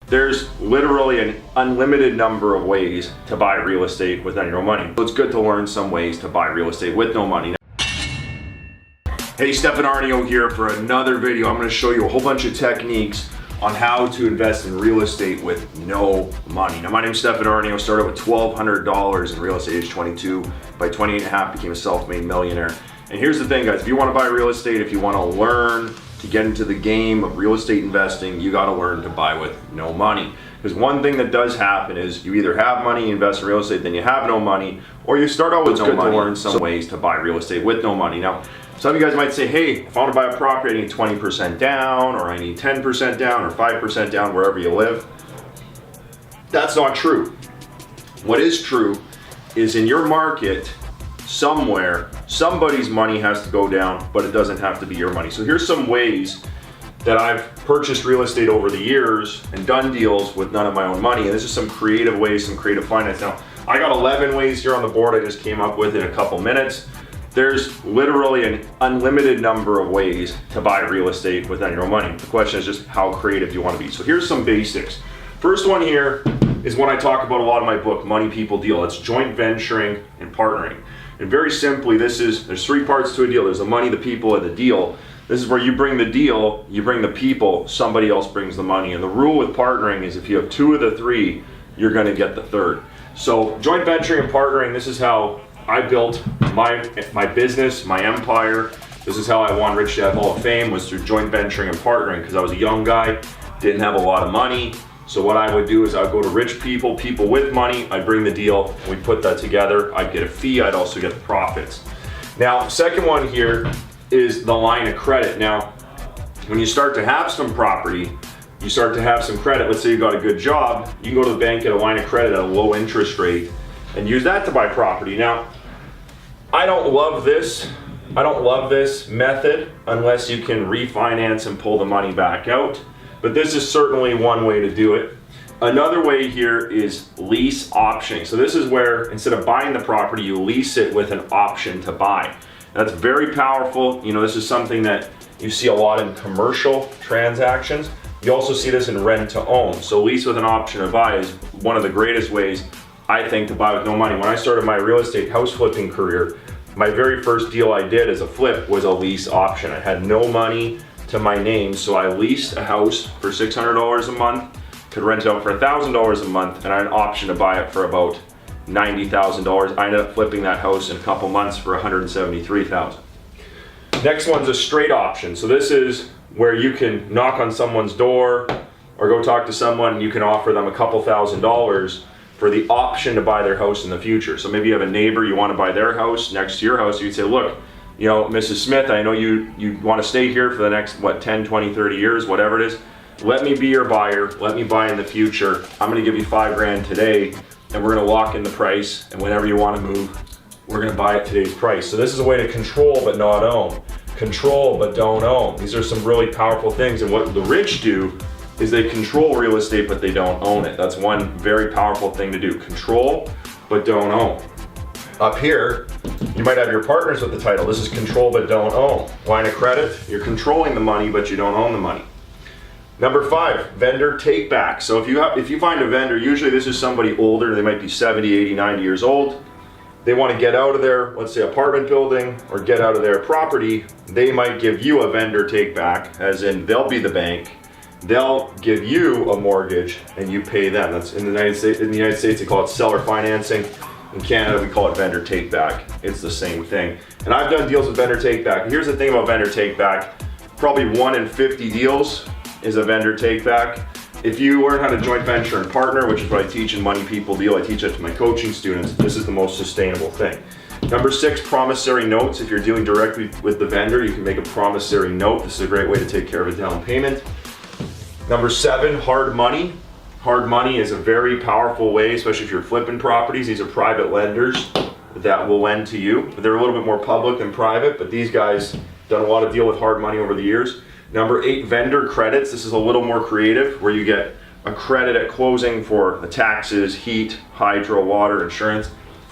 There's literally an unlimited number of ways to buy real estate with no money. So it's good to learn some ways to buy real estate with no money. Hey, Stefan Arnio here for another video. I'm going to show you a whole bunch of techniques on how to invest in real estate with no money. Now, my name is Stefan Arnio. Started with $1,200 in real estate age 22. By 28 and a half, became a self-made millionaire. And here's the thing, guys. If you want to buy real estate, if you want to learn to get into the game of real estate investing, you got to learn to buy with no money. Because one thing that does happen is you either have money, invest in real estate, then you have no money, or you start out with no money. To learn some ways to buy real estate with no money. Now, some of you guys might say, hey, if I want to buy a property, I need 20% down, or I need 10% down, or 5% down, wherever you live. That's not true. What is true is in your market, somewhere, somebody's money has to go down, but it doesn't have to be your money. So here's some ways that I've purchased real estate over the years and done deals with none of my own money. And this is some creative ways, some creative finance. Now, I got 11 ways here on the board I just came up with in a couple minutes. There's literally an unlimited number of ways to buy real estate with your own money. The question is just how creative you want to be. So here's some basics. First one here is one I talk about a lot in my book, Money People Deal. It's joint venturing and partnering. And very simply, there's three parts to a deal. There's the money, the people, and the deal. This is where you bring the deal, you bring the people, somebody else brings the money. And the rule with partnering is if you have two of the three, you're gonna get the third. So joint venturing and partnering, this is how I built my business, my empire. This is how I won Rich Dad Hall of Fame, was through joint venturing and partnering, because I was a young guy, didn't have a lot of money. So what I would do is I'd go to rich people, people with money, I'd bring the deal, we put that together, I'd get a fee, I'd also get the profits. Now, second one here is the line of credit. Now, when you start to have some property, you start to have some credit, let's say you got a good job, you can go to the bank, get a line of credit at a low interest rate, and use that to buy property. Now, I don't love this method unless you can refinance and pull the money back out. But this is certainly one way to do it. Another way here is lease optioning. So this is where instead of buying the property, you lease it with an option to buy. That's very powerful. You know, this is something that you see a lot in commercial transactions. You also see this in rent to own. So lease with an option to buy is one of the greatest ways, I think, to buy with no money. When I started my real estate house flipping career, my very first deal I did as a flip was a lease option. I had no money to my name, so I leased a house for $600 a month, could rent it out for $1,000 a month, and I had an option to buy it for about $90,000. I ended up flipping that house in a couple months for $173,000. Next one's a straight option. So this is where you can knock on someone's door or go talk to someone, and you can offer them a couple $1,000s for the option to buy their house in the future. So maybe you have a neighbor, you want to buy their house next to your house, you can say, look, you know, Mrs. Smith, I know you want to stay here for the next, 10, 20, 30 years, whatever it is. Let me be your buyer. Let me buy in the future. I'm going to give you $5,000 today, and we're going to lock in the price. And whenever you want to move, we're going to buy at today's price. So this is a way to control but not own. Control but don't own. These are some really powerful things. And what the rich do is they control real estate, but they don't own it. That's one very powerful thing to do. Control but don't own. Up here, you might have your partners with the title. This is control but don't own. Line of credit, you're controlling the money but you don't own the money. Number 5, vendor take back. So if you find a vendor, usually this is somebody older, they might be 70, 80, 90 years old. They want to get out of their, let's say, apartment building or get out of their property. They might give you a vendor take back, as in they'll be the bank. They'll give you a mortgage and you pay them. That's in the United States they call it seller financing. In Canada, we call it vendor take back. It's the same thing. And I've done deals with vendor take back. Here's the thing about vendor take back. Probably 1 in 50 deals is a vendor take back. If you learn how to joint venture and partner, which is what I teach in Money People Deal, I teach that to my coaching students, this is the most sustainable thing. Number 6, promissory notes. If you're dealing directly with the vendor, you can make a promissory note. This is a great way to take care of a down payment. Number 7, hard money. Hard money is a very powerful way, especially if you're flipping properties. These are private lenders that will lend to you. They're a little bit more public than private, but these guys done a lot of deal with hard money over the years. Number 8, vendor credits. This is a little more creative, where you get a credit at closing for the taxes, heat, hydro, water, insurance.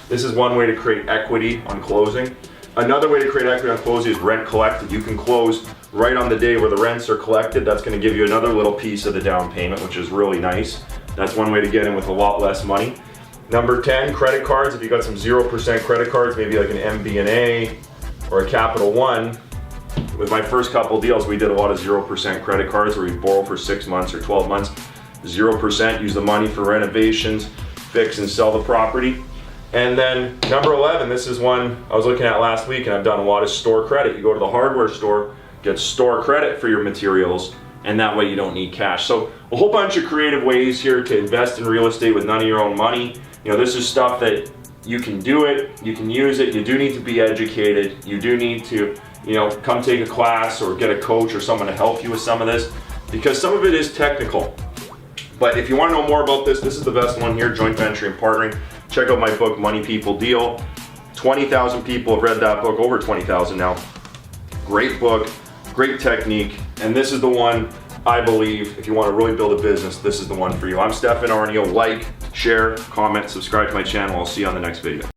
This is one way to create equity on closing. Another way to create equity on closing is rent collected. You can close right on the day where the rents are collected. That's going to give you another little piece of the down payment, which is really nice. That's one way to get in with a lot less money. Number 10, credit cards. If you got some 0% credit cards, maybe like an MBNA or a Capital One. With my first couple deals, we did a lot of 0% credit cards where we borrow for 6 months or 12 months. 0%, use the money for renovations, fix and sell the property. And then number 11, this is one I was looking at last week, and I've done a lot of store credit. You go to the hardware store, get store credit for your materials, and that way you don't need cash. So a whole bunch of creative ways here to invest in real estate with none of your own money. You know, this is stuff that you can do it, you can use it. You do need to be educated. You do need to, you know, come take a class or get a coach or someone to help you with some of this, because some of it is technical. But if you want to know more about this, this is the best one here, joint venture and partnering. Check out my book, Money People Deal. 20,000 people have read that book, over 20,000 now. Great book, great technique, and this is the one I believe, if you want to really build a business, this is the one for you. I'm Stefan Arnio. Like, share, comment, subscribe to my channel. I'll see you on the next video.